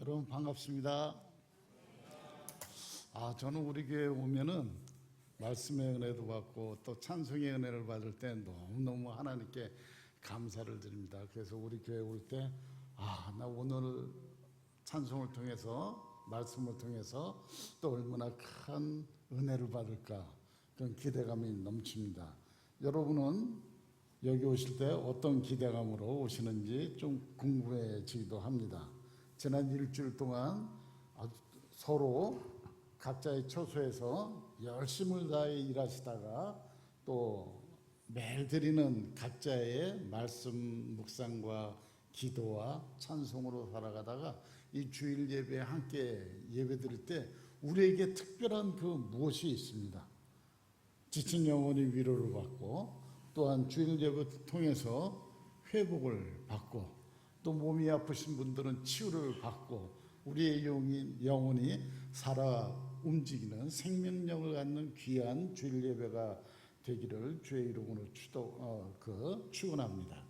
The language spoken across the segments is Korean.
여러분 반갑습니다. 저는 우리 교회 오면은 말씀의 은혜도 받고 또 찬송의 은혜를 받을 때 너무너무 하나님께 감사를 드립니다. 그래서 우리 교회 올 때 나 오늘 찬송을 통해서 말씀을 통해서 또 얼마나 큰 은혜를 받을까 그런 기대감이 넘칩니다. 여러분은 여기 오실 때 어떤 기대감으로 오시는지 좀 궁금해지기도 합니다. 지난 일주일 동안 서로 각자의 처소에서 열심을 다해 일하시다가 또 매일 드리는 각자의 말씀 묵상과 기도와 찬송으로 살아가다가 이 주일 예배에 함께 예배 드릴 때 우리에게 특별한 그 무엇이 있습니다. 지친 영혼이 위로를 받고 또한 주일 예배 통해서 회복을 받고 또 몸이 아프신 분들은 치유를 받고 우리의 영혼이 살아 움직이는 생명력을 갖는 귀한 주일 예배가 되기를 주의 이름으로 축원합니다.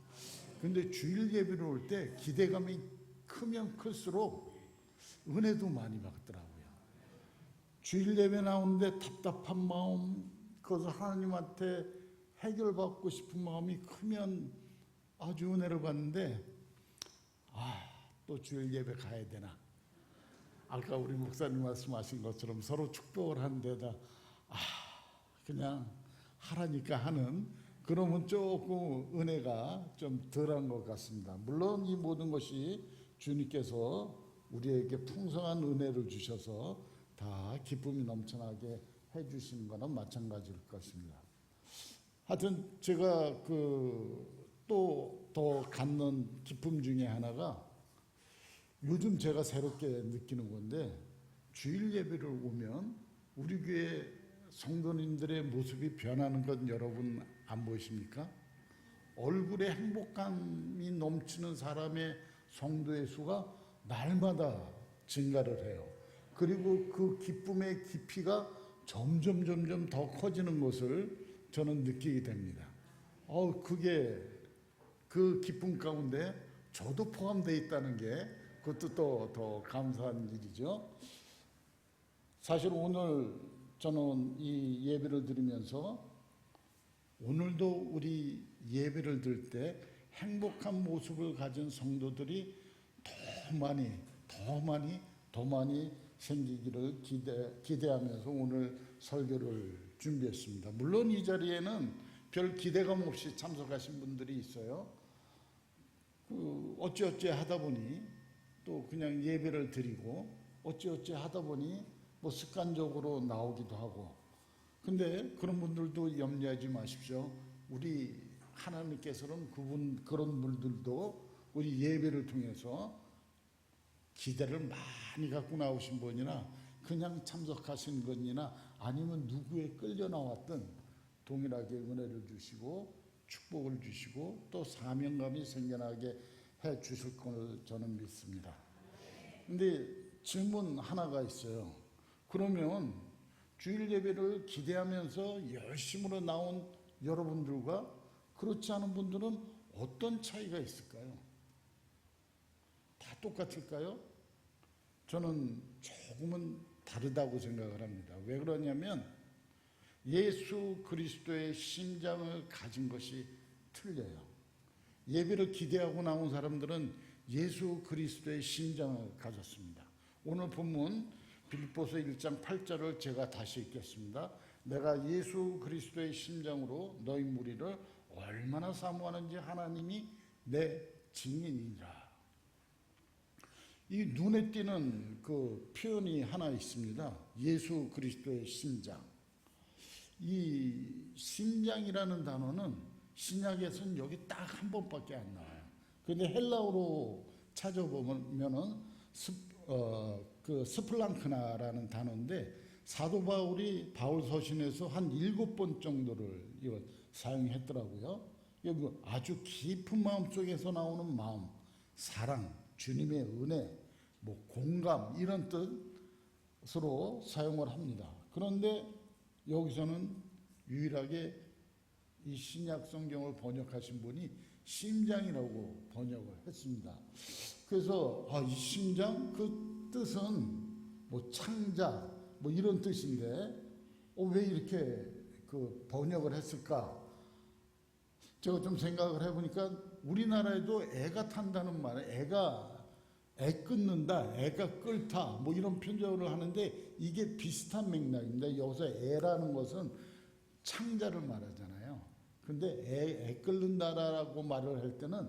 그런데 주일 예배를 올 때 기대감이 크면 클수록 은혜도 많이 받더라고요. 주일 예배 나오는데 답답한 마음, 그것을 하나님한테 해결받고 싶은 마음이 크면 아주 은혜를 받는데 또 주일 예배 가야 되나? 아까 우리 목사님 말씀하신 것처럼 서로 축복을 하는 데다 그냥 하라니까 하는 그러면 조금 은혜가 좀 덜한 것 같습니다. 물론 이 모든 것이 주님께서 우리에게 풍성한 은혜를 주셔서 다 기쁨이 넘쳐나게 해주시는 거는 마찬가지일 것입니다. 하여튼 제가 또 더 갖는 기쁨 중에 하나가 요즘 제가 새롭게 느끼는 건데 주일 예배를 오면 우리 교회 성도님들의 모습이 변하는 건 여러분 안 보이십니까? 얼굴에 행복감이 넘치는 사람의 성도의 수가 날마다 증가를 해요. 그리고 그 기쁨의 깊이가 점점 더 커지는 것을 저는 느끼게 됩니다. 그게 그 기쁨 가운데 저도 포함되어 있다는 게 그것도 또 더 감사한 일이죠. 사실 오늘 저는 이 예배를 드리면서 오늘도 우리 예배를 드릴 때 행복한 모습을 가진 성도들이 더 많이 생기기를 기대하면서 오늘 설교를 준비했습니다. 물론 이 자리에는 별 기대감 없이 참석하신 분들이 있어요. 어찌어찌 하다 보니 또 그냥 예배를 드리고 어찌어찌 하다 보니 습관적으로 나오기도 하고 근데 그런 분들도 염려하지 마십시오. 우리 하나님께서는 그런 분들도 우리 예배를 통해서 기대를 많이 갖고 나오신 분이나 그냥 참석하신 분이나 아니면 누구에 끌려 나왔든 동일하게 은혜를 주시고 축복을 주시고 또 사명감이 생겨나게 해 주실 걸 저는 믿습니다. 근데 질문 하나가 있어요. 그러면 주일 예배를 기대하면서 열심으로 나온 여러분들과 그렇지 않은 분들은 어떤 차이가 있을까요? 다 똑같을까요? 저는 조금은 다르다고 생각을 합니다. 왜 그러냐면 예수 그리스도의 심장을 가진 것이 틀려요. 예배를 기대하고 나온 사람들은 예수 그리스도의 심장을 가졌습니다. 오늘 본문 빌립보서 1장 8절을 제가 다시 읽겠습니다. 내가 예수 그리스도의 심장으로 너희 무리를 얼마나 사모하는지 하나님이 내 증인이라. 이 눈에 띄는 그 표현이 하나 있습니다. 예수 그리스도의 심장. 이 심장이라는 단어는 신약에서는 여기 딱 한 번밖에 안 나와요. 그런데 헬라어로 찾아보면은 스플랑크나라는 단어인데 사도 바울이 바울 서신에서 한 7번 정도를 이걸 사용했더라고요. 아주 깊은 마음 속에서 나오는 마음, 사랑, 주님의 은혜, 공감 이런 뜻으로 사용을 합니다. 그런데 여기서는 유일하게 이 신약 성경을 번역하신 분이 심장이라고 번역을 했습니다. 그래서 이 심장 그 뜻은 뭐 창자 뭐 이런 뜻인데 왜 이렇게 그 번역을 했을까? 제가 좀 생각을 해보니까 우리나라에도 애가 탄다는 말은 애 끊는다, 애가 끓다 뭐 이런 표현을 하는데 이게 비슷한 맥락입니다. 여기서 애라는 것은 창자를 말하잖아요. 근데 애 끓는다라고 말을 할 때는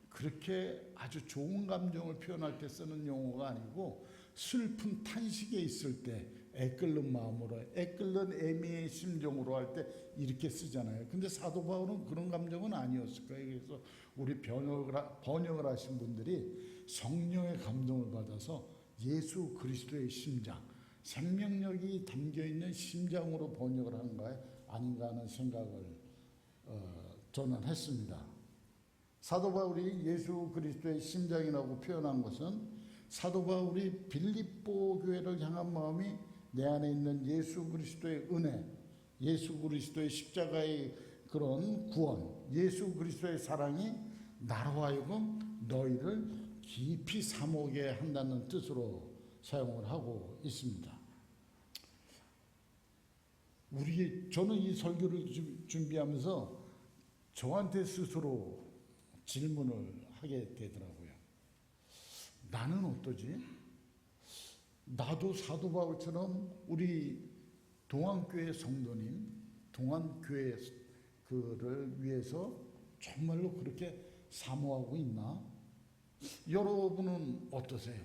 그렇게 아주 좋은 감정을 표현할 때 쓰는 용어가 아니고 슬픈 탄식에 있을 때 애 끓는 마음으로, 애 끓는 애미의 심정으로 할 때 이렇게 쓰잖아요. 근데 사도 바울은 그런 감정은 아니었을 거예요. 그래서 우리 번역을 하신 분들이 성령의 감동을 받아서 예수 그리스도의 심장, 생명력이 담겨있는 심장으로 번역을 한 거 아닌가 하는 생각을 저는 했습니다. 사도 바울이 예수 그리스도의 심장이라고 표현한 것은 사도 바울이 빌립보 교회를 향한 마음이 내 안에 있는 예수 그리스도의 은혜, 예수 그리스도의 십자가의 그런 구원, 예수 그리스도의 사랑이 나로 하여금 너희를 깊이 사모게 한다는 뜻으로 사용을 하고 있습니다. 저는 이 설교를 준비하면서 저한테 스스로 질문을 하게 되더라고요. 나는 어떠지? 나도 사도 바울처럼 우리 동안교회 성도님, 동안교회 그를 위해서 정말로 그렇게 사모하고 있나? 여러분은 어떠세요?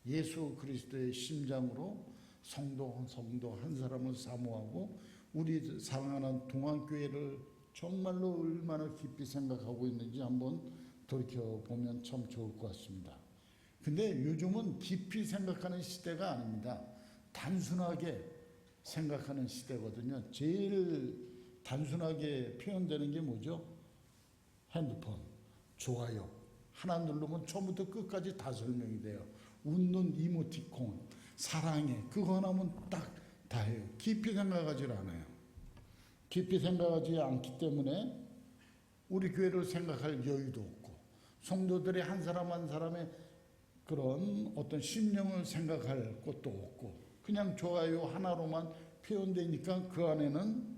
예수 그리스도의 심장으로 성도 한 사람을 사모하고 우리 사랑하는 동안교회를 정말로 얼마나 깊이 생각하고 있는지 한번 돌이켜보면 참 좋을 것 같습니다. 근데 요즘은 깊이 생각하는 시대가 아닙니다. 단순하게 생각하는 시대거든요. 제일 단순하게 표현되는 게 뭐죠? 핸드폰, 좋아요. 하나 누르면 처음부터 끝까지 다 설명이 돼요. 웃는 이모티콘, 사랑해. 그거 하나면 딱 다 해요. 깊이 생각하지 않아요. 깊이 생각하지 않기 때문에 우리 교회를 생각할 여유도 없고 성도들의 한 사람 한 사람의 그런 어떤 심령을 생각할 것도 없고 그냥 좋아요 하나로만 표현되니까 그 안에는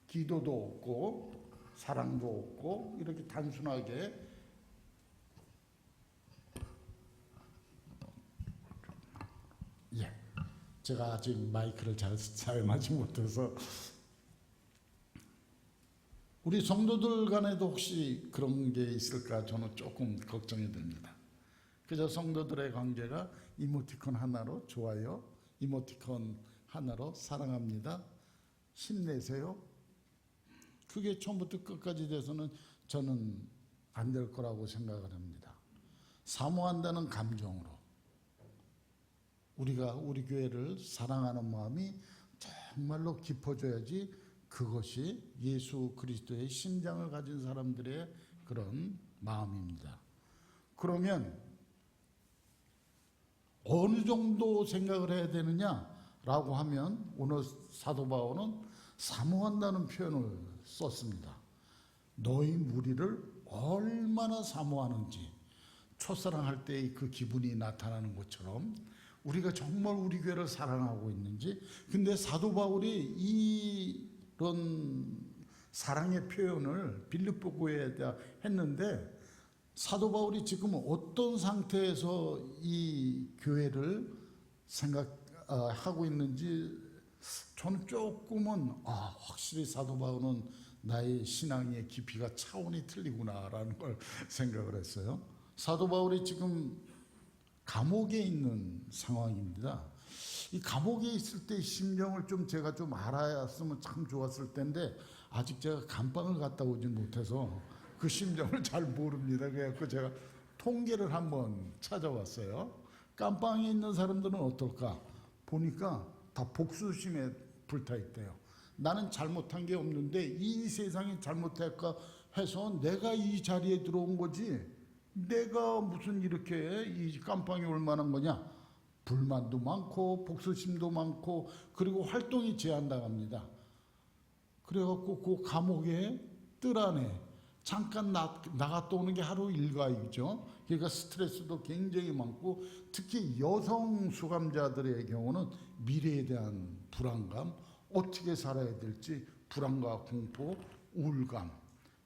기도도 없고 사랑도 없고 이렇게 단순하게 제가 아직 마이크를 잘 사용하지 못해서 우리 성도들 간에도 혹시 그런 게 있을까 저는 조금 걱정이 됩니다. 그저 성도들의 관계가 이모티콘 하나로 좋아요, 이모티콘 하나로 사랑합니다, 힘내세요. 그게 처음부터 끝까지 돼서는 저는 안 될 거라고 생각을 합니다. 사모한다는 감정으로 우리가 우리 교회를 사랑하는 마음이 정말로 깊어져야지 그것이 예수 그리스도의 심장을 가진 사람들의 그런 마음입니다. 그러면 어느 정도 생각을 해야 되느냐라고 하면 오늘 사도 바울은 사모한다는 표현을 썼습니다. 너희 무리를 얼마나 사모하는지 첫사랑할 때의 그 기분이 나타나는 것처럼 우리가 정말 우리 교회를 사랑하고 있는지. 근데 사도 바울이 이런 사랑의 표현을 빌립보 교회에다 했는데 사도 바울이 지금 어떤 상태에서 이 교회를 생각하고 있는지 저는 조금은 확실히 사도 바울은 나의 신앙의 깊이가 차원이 틀리구나라는 걸 생각을 했어요. 사도 바울이 지금 감옥에 있는 상황입니다. 이 감옥에 있을 때 심정을 제가 좀 알았으면 참 좋았을 텐데 아직 제가 감방을 갔다 오지 못해서 그 심정을 잘 모릅니다. 그래서 제가 통계를 한번 찾아왔어요. 감방에 있는 사람들은 어떨까? 보니까 다 복수심에 불타 있대요. 나는 잘못한 게 없는데 이 세상이 잘못할까 해서 내가 이 자리에 들어온 거지 내가 무슨 이렇게 이 깜빵에 올 만한 거냐. 불만도 많고 복수심도 많고 그리고 활동이 제한당합니다. 그래갖고 그 감옥의 뜰 안에 잠깐 나갔다 오는 게 하루 일과이죠. 그러니까 스트레스도 굉장히 많고, 특히 여성 수감자들의 경우는 미래에 대한 불안감, 어떻게 살아야 될지 불안과 공포, 우울감,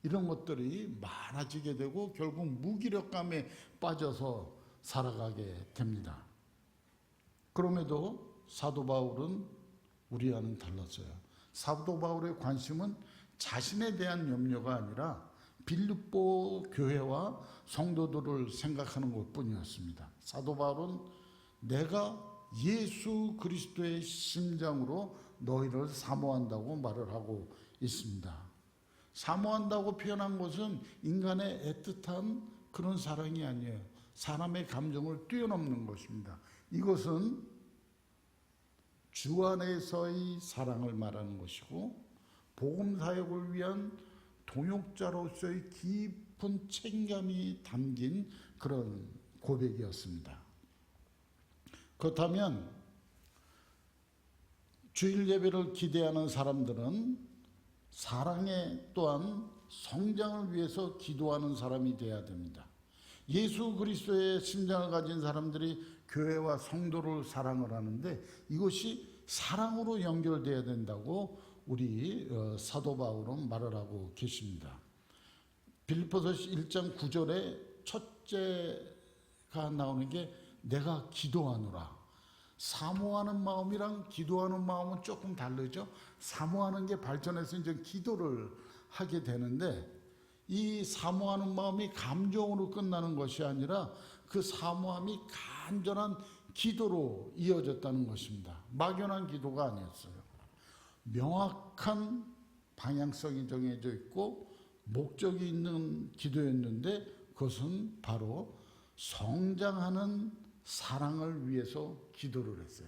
이런 것들이 많아지게 되고 결국 무기력감에 빠져서 살아가게 됩니다. 그럼에도 사도 바울은 우리와는 달랐어요. 사도 바울의 관심은 자신에 대한 염려가 아니라 빌립보 교회와 성도들을 생각하는 것뿐이었습니다. 사도 바울은 내가 예수 그리스도의 심장으로 너희를 사모한다고 말을 하고 있습니다. 사모한다고 표현한 것은 인간의 애틋한 그런 사랑이 아니에요. 사람의 감정을 뛰어넘는 것입니다. 이것은 주 안에서의 사랑을 말하는 것이고, 복음 사역을 위한 동역자로서의 깊은 책임감이 담긴 그런 고백이었습니다. 그렇다면 주일 예배를 기대하는 사람들은 사랑에 또한 성장을 위해서 기도하는 사람이 되어야 됩니다. 예수 그리스도의 심장을 가진 사람들이 교회와 성도를 사랑을 하는데 이것이 사랑으로 연결되어야 된다고 우리 사도 바울은 말을 하고 계십니다. 빌립보서 1장 9절에 첫째가 나오는 게 내가 기도하노라. 사모하는 마음이랑 기도하는 마음은 조금 다르죠. 사모하는 게 발전해서 이제 기도를 하게 되는데, 이 사모하는 마음이 감정으로 끝나는 것이 아니라 그 사모함이 간절한 기도로 이어졌다는 것입니다. 막연한 기도가 아니었어요. 명확한 방향성이 정해져 있고 목적이 있는 기도였는데, 그것은 바로 성장하는 사랑을 위해서 기도를 했어요.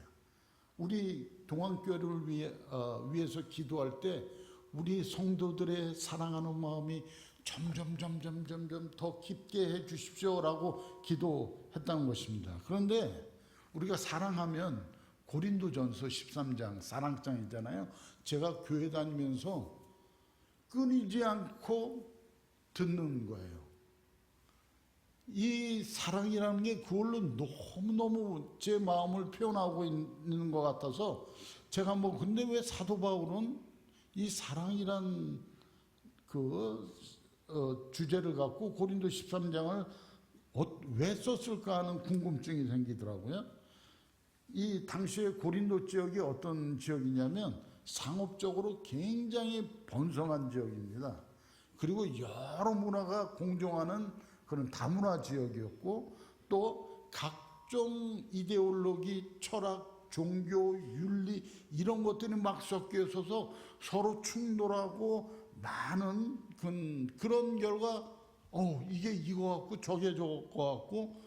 우리 동안교회를 위해서 기도할 때 우리 성도들의 사랑하는 마음이 점점 더 깊게 해 주십시오라고 기도했다는 것입니다. 그런데 우리가 사랑하면 고린도전서 13장 사랑장이잖아요. 제가 교회 다니면서 끊이지 않고 듣는 거예요. 이 사랑이라는 게 그걸로 너무너무 제 마음을 표현하고 있는 것 같아서 제가 근데 왜 사도 바울은 이 사랑이란 주제를 갖고 고린도 13장을 왜 썼을까 하는 궁금증이 생기더라고요. 이 당시에 고린도 지역이 어떤 지역이냐면 상업적으로 굉장히 번성한 지역입니다. 그리고 여러 문화가 공존하는 그런 다문화 지역이었고, 또 각종 이데올로기, 철학, 종교, 윤리 이런 것들이 막 섞여 있어서 서로 충돌하고 많은 그런 결과 이게 이거 같고 저게 저거 같고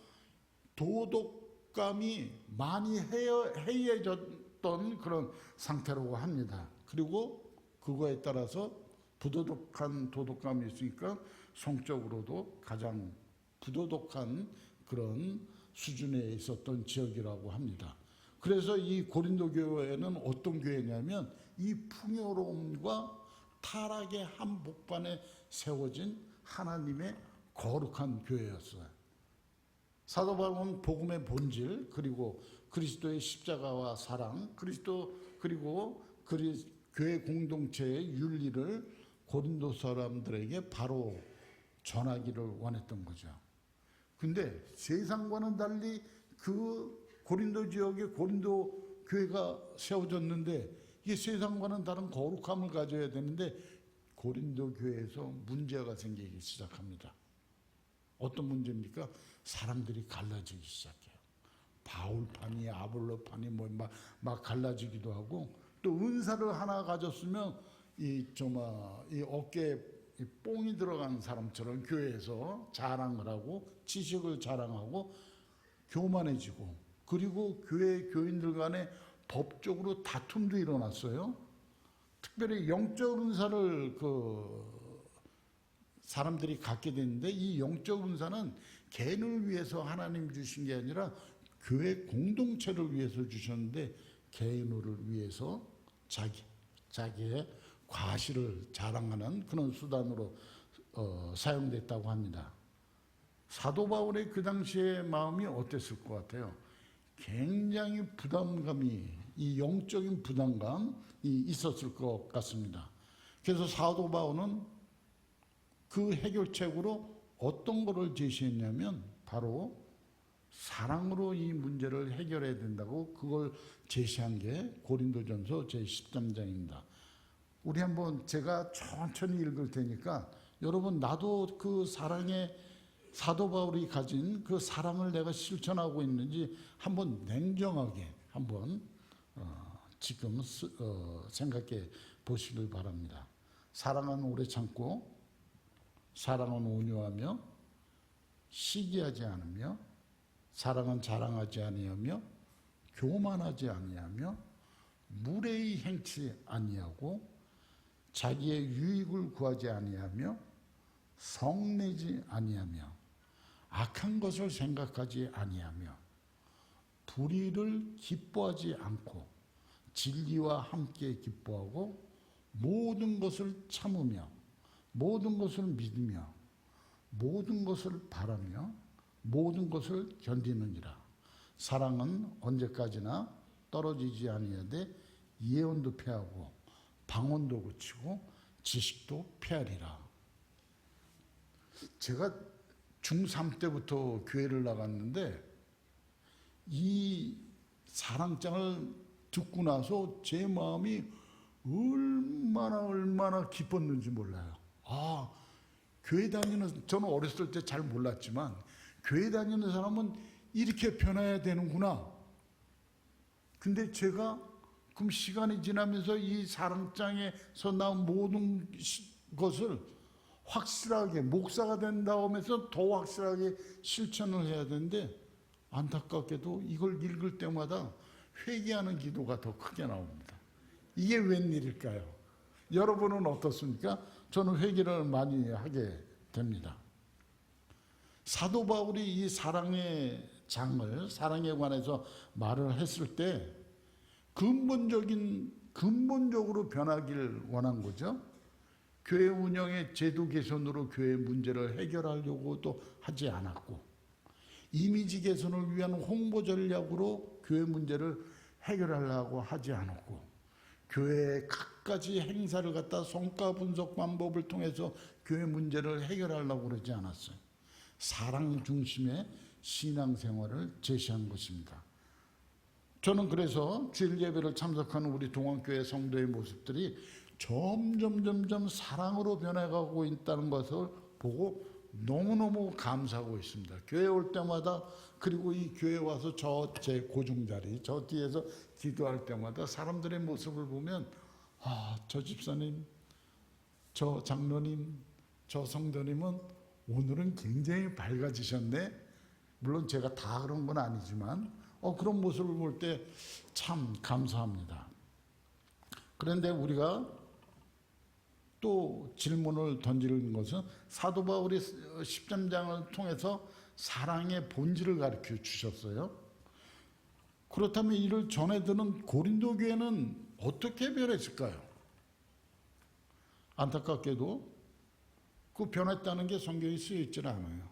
도덕감이 많이 해이해졌던 그런 상태라고 합니다. 그리고 그거에 따라서 부도덕한 도덕감이 있으니까 성적으로도 가장 부도덕한 그런 수준에 있었던 지역이라고 합니다. 그래서 이 고린도 교회는 어떤 교회냐면 이 풍요로움과 타락의 한복판에 세워진 하나님의 거룩한 교회였어요. 사도 바울은 복음의 본질, 그리고 그리스도의 십자가와 사랑, 그리고 교회 공동체의 윤리를 고린도 사람들에게 바로 전하기를 원했던 거죠. 근데 세상과는 달리 그 고린도 지역에 고린도 교회가 세워졌는데 이게 세상과는 다른 거룩함을 가져야 되는데 고린도 교회에서 문제가 생기기 시작합니다. 어떤 문제입니까? 사람들이 갈라지기 시작해요. 바울파니 아볼로파니 막 갈라지기도 하고, 또 은사를 하나 가졌으면 이 어깨에 뽕이 들어간 사람처럼 교회에서 자랑을 하고 지식을 자랑하고 교만해지고, 그리고 교회 교인들 간에 법적으로 다툼도 일어났어요. 특별히 영적 은사를 사람들이 갖게 됐는데, 이 영적 은사는 개인을 위해서 하나님 주신 게 아니라 교회 공동체를 위해서 주셨는데, 개인을 위해서 자기의 과실을 자랑하는 그런 수단으로 사용됐다고 합니다. 사도 바울의 그 당시의 마음이 어땠을 것 같아요? 굉장히 부담감이, 이 영적인 부담감이 있었을 것 같습니다. 그래서 사도 바울은 그 해결책으로 어떤 것을 제시했냐면 바로 사랑으로 이 문제를 해결해야 된다고 그걸 제시한 게 고린도전서 제13장입니다. 우리 한번 제가 천천히 읽을 테니까 여러분, 나도 그 사랑의 사도 바울이 가진 그 사랑을 내가 실천하고 있는지 한번 냉정하게 한번 지금 생각해 보시길 바랍니다. 사랑은 오래 참고, 사랑은 온유하며, 시기하지 않으며, 사랑은 자랑하지 아니하며, 교만하지 아니하며, 무례히 행치 아니하고, 자기의 유익을 구하지 아니하며, 성내지 아니하며, 악한 것을 생각하지 아니하며, 불의를 기뻐하지 않고, 진리와 함께 기뻐하고, 모든 것을 참으며, 모든 것을 믿으며, 모든 것을 바라며, 모든 것을 견디느니라. 사랑은 언제까지나 떨어지지 아니하되 예언도 패하고 방언도 그치고 지식도 패하리라. 제가 중3 때부터 교회를 나갔는데 이 사랑장을 듣고 나서 제 마음이 얼마나 기뻤는지 몰라요. 교회 다니는, 저는 어렸을 때 잘 몰랐지만 교회 다니는 사람은 이렇게 변해야 되는구나. 근데 제가 그럼 시간이 지나면서 이 사랑장에서 나온 모든 것을 확실하게, 목사가 된다고 하면서 더 확실하게 실천을 해야 되는데, 안타깝게도 이걸 읽을 때마다 회개하는 기도가 더 크게 나옵니다. 이게 웬일일까요? 여러분은 어떻습니까? 저는 회개를 많이 하게 됩니다. 사도 바울이 이 사랑의 장을, 사랑에 관해서 말을 했을 때 근본적으로 변하기를 원한 거죠. 교회 운영의 제도 개선으로 교회 문제를 해결하려고도 하지 않았고, 이미지 개선을 위한 홍보 전략으로 교회 문제를 해결하려고 하지 않았고, 교회의 갖가지 행사를 갖다 성과 분석 방법을 통해서 교회 문제를 해결하려고 그러지 않았어요. 사랑 중심의 신앙생활을 제시한 것입니다. 저는 그래서 주일 예배를 참석하는 우리 동안교회 성도의 모습들이 점점 사랑으로 변해가고 있다는 것을 보고 너무너무 감사하고 있습니다. 교회 올 때마다, 그리고 이 교회 와서 제 고중자리, 저 뒤에서 기도할 때마다 사람들의 모습을 보면, 저 집사님, 저 장로님, 저 성도님은 오늘은 굉장히 밝아지셨네. 물론 제가 다 그런 건 아니지만 그런 모습을 볼 때 참 감사합니다. 그런데 우리가 또 질문을 던지는 것은, 사도 바울이 13장을 통해서 사랑의 본질을 가르쳐 주셨어요. 그렇다면 이를 전해 듣는 고린도 교회는 어떻게 변했을까요? 안타깝게도 그 변했다는 게 성경에 쓰여 있지는 않아요.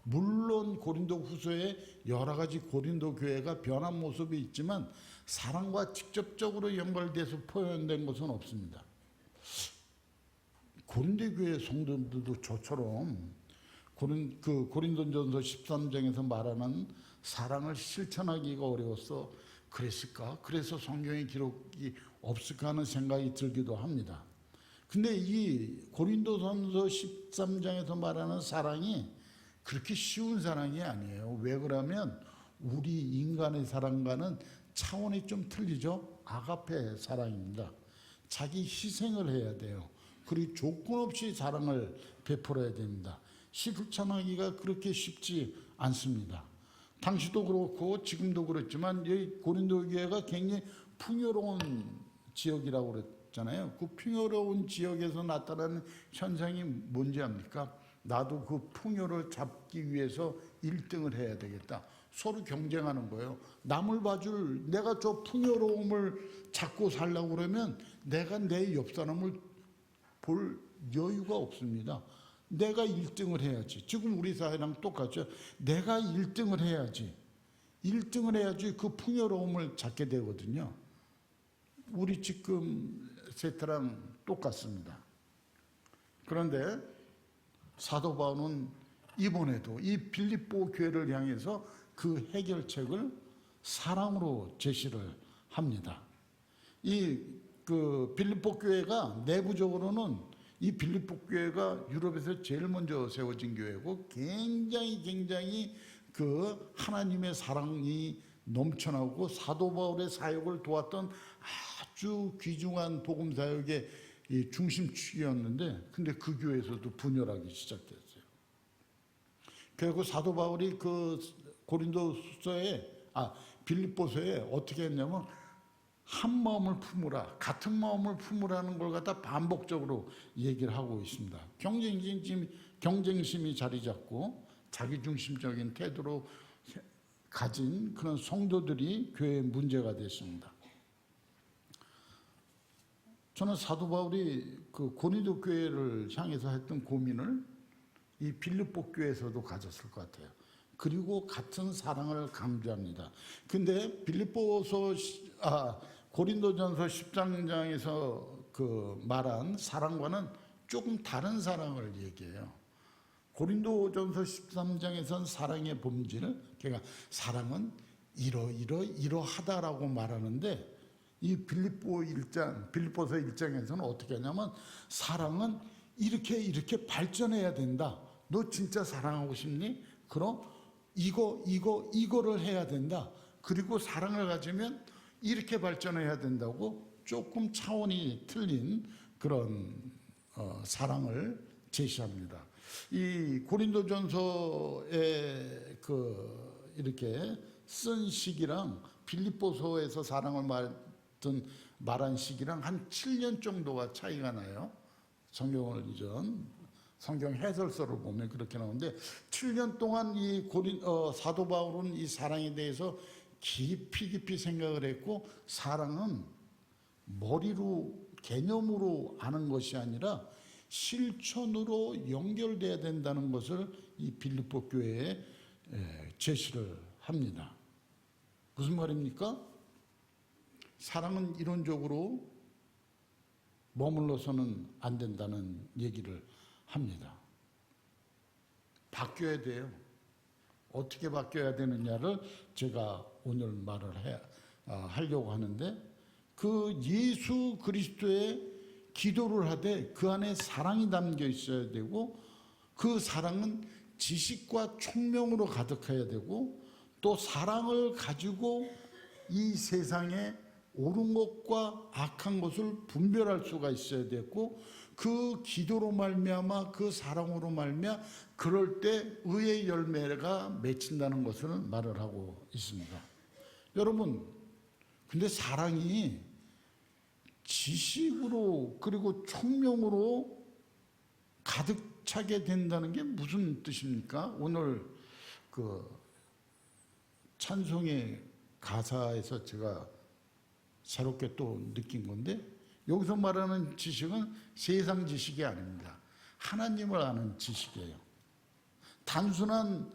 물론 고린도 후서에 여러 가지 고린도 교회가 변한 모습이 있지만 사랑과 직접적으로 연결돼서 표현된 것은 없습니다. 고린도 교회 성도들도 저처럼 고린도전서 13장에서 말하는 사랑을 실천하기가 어려워서 그랬을까? 그래서 성경의 기록이 없을까 하는 생각이 들기도 합니다. 근데 이 고린도전서 13장에서 말하는 사랑이 그렇게 쉬운 사랑이 아니에요. 왜 그러면 우리 인간의 사랑과는 차원이 좀 틀리죠. 아가페 사랑입니다. 자기 희생을 해야 돼요. 그리고 조건 없이 사랑을 베풀어야 됩니다. 실천하기가 그렇게 쉽지 않습니다. 당시도 그렇고 지금도 그렇지만 이 고린도 교회가 굉장히 풍요로운 지역이라고 그랬잖아요. 그 풍요로운 지역에서 나타나는 현상이 뭔지 압니까? 나도 그 풍요를 잡기 위해서 1등을 해야 되겠다. 서로 경쟁하는 거예요. 남을 봐줄, 내가 저 풍요로움을 잡고 살려고 그러면 내가 내 옆 사람을 볼 여유가 없습니다. 내가 1등을 해야지. 지금 우리 사회랑 똑같죠. 내가 1등을 해야지. 1등을 해야지 그 풍요로움을 찾게 되거든요. 우리 지금 세태랑 똑같습니다. 그런데 사도 바울은 이번에도 이 빌립보 교회를 향해서 그 해결책을 사랑으로 제시를 합니다. 그 빌립보 교회가 내부적으로는 이 빌립보 교회가 유럽에서 제일 먼저 세워진 교회고 굉장히 그 하나님의 사랑이 넘쳐나고 사도 바울의 사역을 도왔던 아주 귀중한 복음 사역의 이 중심축이었는데, 근데 그 교회에서도 분열하기 시작됐어요. 그리고 사도 바울이 그 빌립보서에 어떻게 했냐면 한 마음을 품으라, 같은 마음을 품으라는 걸 갖다 반복적으로 얘기를 하고 있습니다. 경쟁심이 자리 잡고 자기중심적인 태도로 가진 그런 성도들이 교회의 문제가 됐습니다. 저는 사도 바울이 그 고린도 교회를 향해서 했던 고민을 이 빌립보 교회에서도 가졌을 것 같아요. 그리고 같은 사랑을 강조합니다. 근데 고린도전서 10장에서 그 말한 사랑과는 조금 다른 사랑을 얘기해요. 고린도전서 13장에서는 사랑의 본질, 그러니까 사랑은 이러하다라고 말하는데, 이 빌립보서 1장에서는 어떻게 하냐면 사랑은 이렇게 발전해야 된다. 너 진짜 사랑하고 싶니? 그럼 이거를 해야 된다. 그리고 사랑을 가지면 이렇게 발전해야 된다고 조금 차원이 틀린 그런 사랑을 제시합니다. 이 고린도전서에 이렇게 쓴 시기랑 빌립보서에서 사랑을 말한 시기랑 한 7년 정도가 차이가 나요. 성경 해설서를 보면 그렇게 나오는데, 7년 동안 이 사도 바울은 이 사랑에 대해서 깊이 생각을 했고, 사랑은 머리로 개념으로 아는 것이 아니라 실천으로 연결돼야 된다는 것을 이 빌립보 교회에 제시를 합니다. 무슨 말입니까? 사랑은 이론적으로 머물러서는 안 된다는 얘기를 합니다. 바뀌어야 돼요. 어떻게 바뀌어야 되느냐를 제가 오늘 말을 하려고 하는데, 그 예수 그리스도의 기도를 하되 그 안에 사랑이 담겨 있어야 되고, 그 사랑은 지식과 총명으로 가득해야 되고, 또 사랑을 가지고 이 세상에 옳은 것과 악한 것을 분별할 수가 있어야 되고, 그 기도로 말미암아 그 사랑으로 말미암아 그럴 때 의의 열매가 맺힌다는 것을 말을 하고 있습니다. 여러분, 근데 사랑이 지식으로 그리고 총명으로 가득 차게 된다는 게 무슨 뜻입니까? 오늘 그 찬송의 가사에서 제가 새롭게 또 느낀 건데, 여기서 말하는 지식은 세상 지식이 아닙니다. 하나님을 아는 지식이에요. 단순한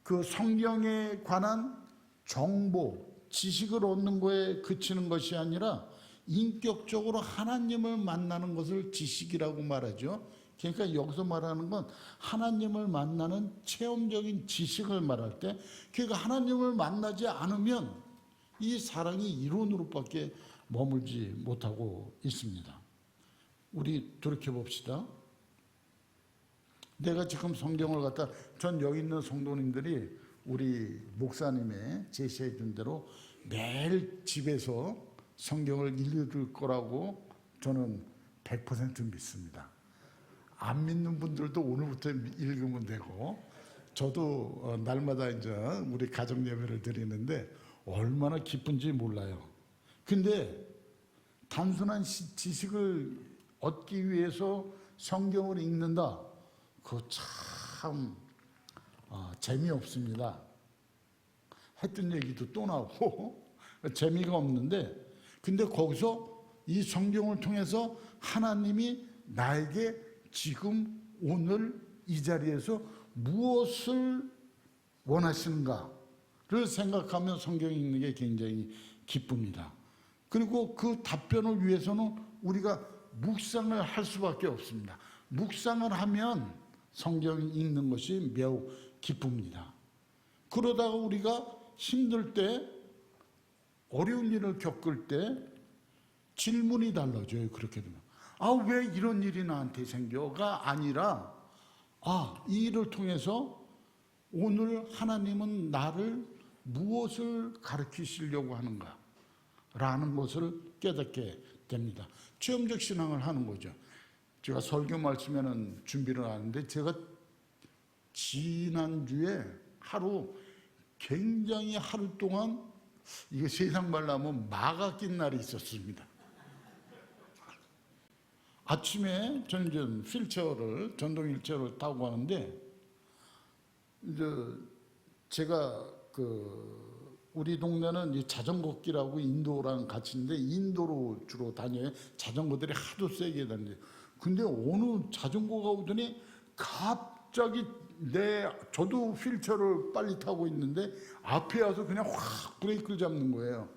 그 성경에 관한 정보, 지식을 얻는 거에 그치는 것이 아니라 인격적으로 하나님을 만나는 것을 지식이라고 말하죠. 그러니까 여기서 말하는 건 하나님을 만나는 체험적인 지식을 말할 때, 그러니까 하나님을 만나지 않으면 이 사랑이 이론으로밖에 머물지 못하고 있습니다. 우리 돌이켜봅시다. 내가 지금 성경을 전 여기 있는 성도님들이 우리 목사님의 제시해 준 대로 매일 집에서 성경을 읽을 거라고 저는 100% 믿습니다. 안 믿는 분들도 오늘부터 읽으면 되고, 저도 날마다 이제 우리 가정 예배를 드리는데 얼마나 기쁜지 몰라요. 근데 단순한 지식을 얻기 위해서 성경을 읽는다, 그거 참 재미없습니다. 했던 얘기도 또 나오고 재미가 없는데, 근데 거기서 이 성경을 통해서 하나님이 나에게 지금 오늘 이 자리에서 무엇을 원하시는가를 생각하며 성경 읽는 게 굉장히 기쁩니다. 그리고 그 답변을 위해서는 우리가 묵상을 할 수밖에 없습니다. 묵상을 하면 성경 읽는 것이 매우 기쁩니다. 그러다가 우리가 힘들 때, 어려운 일을 겪을 때 질문이 달라져요. 그렇게 되면 왜 이런 일이 나한테 생겨가 아니라 이 일을 통해서 오늘 하나님은 나를 무엇을 가르치시려고 하는가 라는 것을 깨닫게 됩니다. 체험적 신앙을 하는 거죠. 제가 설교 말씀에는 준비를 하는데 제가 지난주에 하루 굉장히 하루 동안 이게 세상 말로 하면 마가 낀 날이 있었습니다. 아침에 저는 휠체어를, 전동 휠체어를 타고 가는데, 제가 우리 동네는 이 자전거길하고 인도랑 같이 있는데, 인도로 주로 다녀요. 자전거들이 하도 세게 다녀요. 근데 어느 자전거가 오더니 갑자기 저도 휠체어를 빨리 타고 있는데, 앞에 와서 그냥 확 브레이크를 잡는 거예요.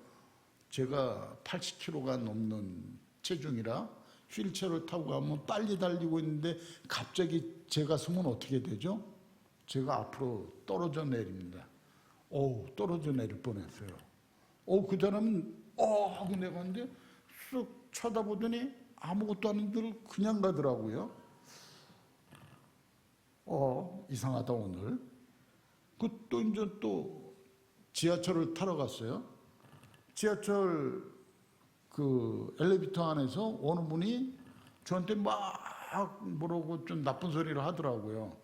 제가 80kg가 넘는 체중이라 휠체어를 타고 가면 빨리 달리고 있는데 갑자기 제가 서면 어떻게 되죠? 제가 앞으로 떨어져 내립니다. 떨어져 내릴 뻔했어요. 그 사람은 하고 내가는데 쓱 쳐다보더니 아무것도 아닌 줄 그냥 가더라고요. 이상하다 오늘. 또 지하철을 타러 갔어요. 지하철 엘리베이터 안에서 어느 분이 저한테 막 뭐라고 좀 나쁜 소리를 하더라고요.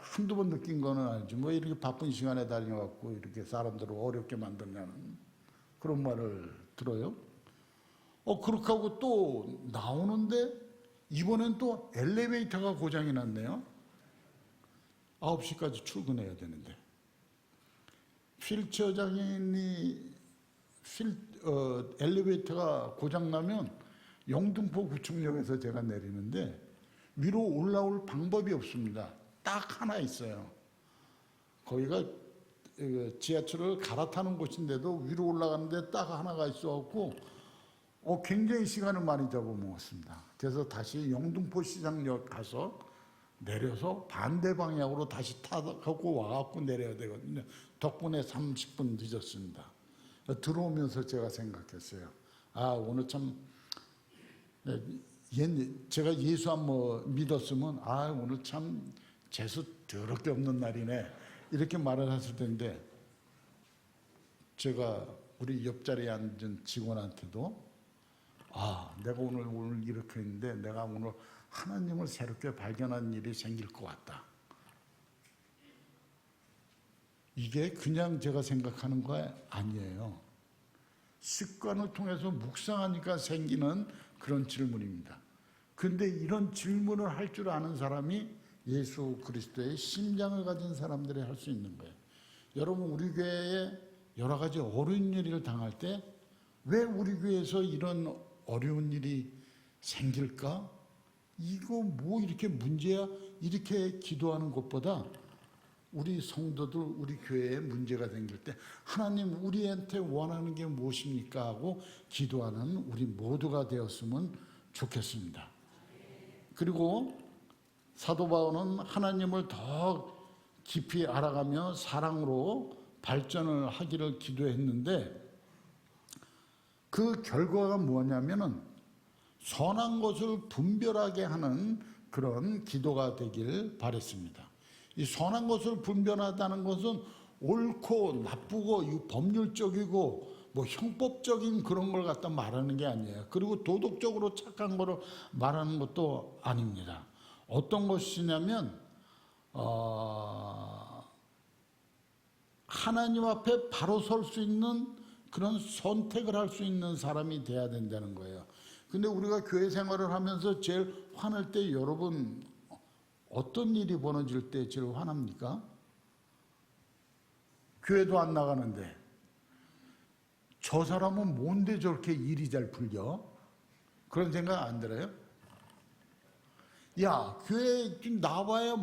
한두 번 느낀 거는 아니지. 이렇게 바쁜 시간에 다녀갖고 이렇게 사람들을 어렵게 만드냐는 그런 말을 들어요. 그렇게 하고 또 나오는데 이번엔 또 엘리베이터가 고장이 났네요. 9시까지 출근해야 되는데. 휠체어 장애인이 엘리베이터가 고장나면 영등포 구청역에서 제가 내리는데 위로 올라올 방법이 없습니다. 딱 하나 있어요. 거기가 지하철을 갈아타는 곳인데도 위로 올라가는데 딱 하나가 있어갖고 굉장히 시간을 많이 잡아먹었습니다. 그래서 다시 영등포 시장역 가서 내려서 반대 방향으로 다시 타고 와갖고 내려야 되거든요. 덕분에 30분 늦었습니다. 들어오면서 제가 생각했어요. 오늘 참 제가 예수 한번 믿었으면 오늘 참 재수 더럽게 없는 날이네 이렇게 말을 했을 텐데, 제가 우리 옆자리에 앉은 직원한테도 내가 오늘 이렇게 했는데 내가 오늘 하나님을 새롭게 발견한 일이 생길 것 같다. 이게 그냥 제가 생각하는 거 아니에요. 습관을 통해서 묵상하니까 생기는 그런 질문입니다. 그런데 이런 질문을 할 줄 아는 사람이 예수 그리스도의 심장을 가진 사람들이 할 수 있는 거예요. 여러분, 우리 교회에 여러 가지 어려운 일을 당할 때 왜 우리 교회에서 이런 어려운 일이 생길까? 이거 이렇게 문제야? 이렇게 기도하는 것보다 우리 성도들, 우리 교회에 문제가 생길 때 하나님 우리한테 원하는 게 무엇입니까? 하고 기도하는 우리 모두가 되었으면 좋겠습니다. 그리고 사도 바울은 하나님을 더 깊이 알아가며 사랑으로 발전을 하기를 기도했는데 그 결과가 뭐냐면은 선한 것을 분별하게 하는 그런 기도가 되길 바랬습니다. 이 선한 것을 분별하다는 것은 옳고 나쁘고 법률적이고 형법적인 그런 걸 갖다 말하는 게 아니에요. 그리고 도덕적으로 착한 거를 말하는 것도 아닙니다. 어떤 것이냐면 하나님 앞에 바로 설 수 있는 그런 선택을 할 수 있는 사람이 돼야 된다는 거예요. 근데 우리가 교회 생활을 하면서 제일 화날 때 여러분 어떤 일이 벌어질 때 제일 화납니까? 교회도 안 나가는데 저 사람은 뭔데 저렇게 일이 잘 풀려? 그런 생각 안 들어요? 야, 교회 좀 나와야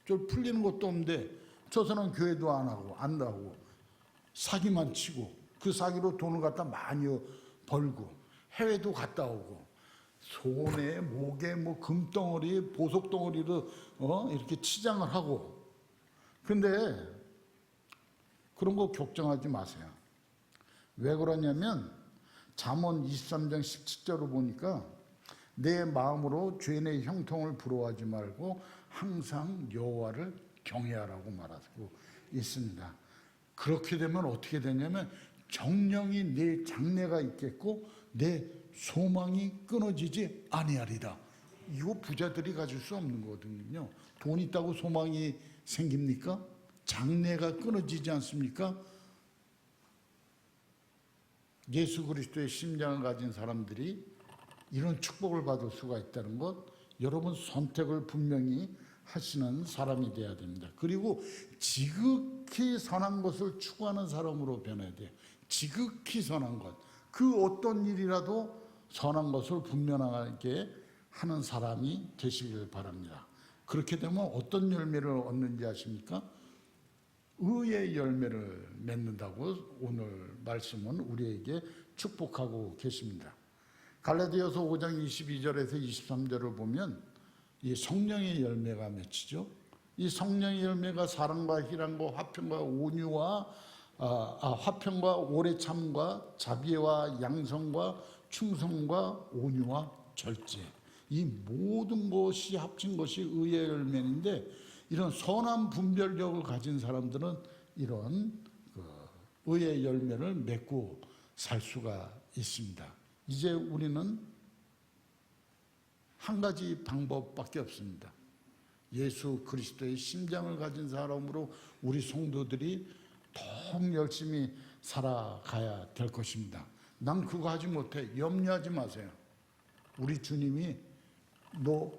저 풀리는 것도 없는데 저 사람 교회도 안 하고 안 나오고 사기만 치고 그 사기로 돈을 갖다 많이 벌고 해외도 갔다 오고 손에 목에 뭐 금덩어리 보석덩어리로 이렇게 치장을 하고. 근데 그런 거 걱정하지 마세요. 왜 그러냐면 잠언 23장 17절을 보니까 내 마음으로 죄인의 형통을 부러워하지 말고 항상 여호와를 경외하라고 말하고 있습니다. 그렇게 되면 어떻게 되냐면 정령이 내 장래가 있겠고 내 소망이 끊어지지 아니하리라. 이거 부자들이 가질 수 없는 거거든요. 돈 있다고 소망이 생깁니까? 장래가 끊어지지 않습니까? 예수 그리스도의 심장을 가진 사람들이 이런 축복을 받을 수가 있다는 것, 여러분 선택을 분명히 하시는 사람이 되어야 됩니다. 그리고 지극히 선한 것을 추구하는 사람으로 변해야 돼요. 지극히 선한 것, 그 어떤 일이라도 선한 것을 분명하게 하는 사람이 되시길 바랍니다. 그렇게 되면 어떤 열매를 얻는지 아십니까? 의의 열매를 맺는다고 오늘 말씀은 우리에게 축복하고 계십니다. 갈라디아서 5장 22절에서 23절을 보면 이 성령의 열매가 맺히죠. 이 성령의 열매가 사랑과 희락과 화평과 온유와 화평과 오래 참과 자비와 양성과 충성과 온유와 절제, 이 모든 것이 합친 것이 의의 열매인데, 이런 선한 분별력을 가진 사람들은 이런 의의 열매를 맺고 살 수가 있습니다. 이제 우리는 한 가지 방법밖에 없습니다. 예수 그리스도의 심장을 가진 사람으로 우리 성도들이 더 열심히 살아가야 될 것입니다. 난 그거 하지 못해. 염려하지 마세요. 우리 주님이 너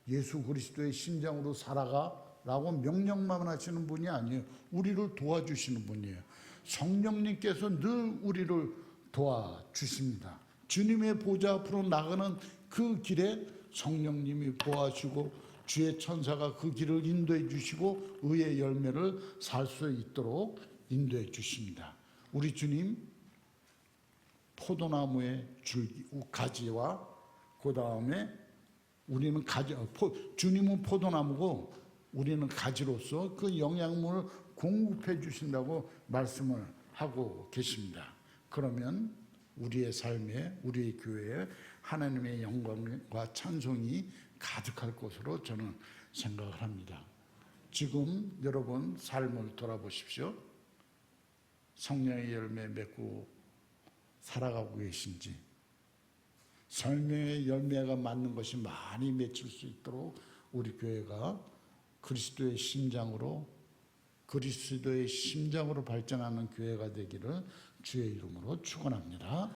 예수 그리스도의 심장으로 살아가 라고 명령만 하시는 분이 아니에요. 우리를 도와주시는 분이에요. 성령님께서 늘 우리를 도와주십니다. 주님의 보좌 앞으로 나가는 그 길에 성령님이 보아주시고 주의 천사가 그 길을 인도해 주시고 의의 열매를 살 수 있도록 인도해 주십니다. 우리 주님 포도나무의 가지와 그 다음에 우리는 주님은 포도나무고 우리는 가지로서 그 영양분을 공급해 주신다고 말씀을 하고 계십니다. 그러면 우리의 삶에, 우리의 교회에 하나님의 영광과 찬송이 가득할 것으로 저는 생각을 합니다. 지금 여러분 삶을 돌아보십시오. 성령의 열매 맺고 살아가고 계신지, 성령의 열매가 맞는 것이 많이 맺힐 수 있도록 우리 교회가 그리스도의 심장으로 발전하는 교회가 되기를 주의 이름으로 축원합니다.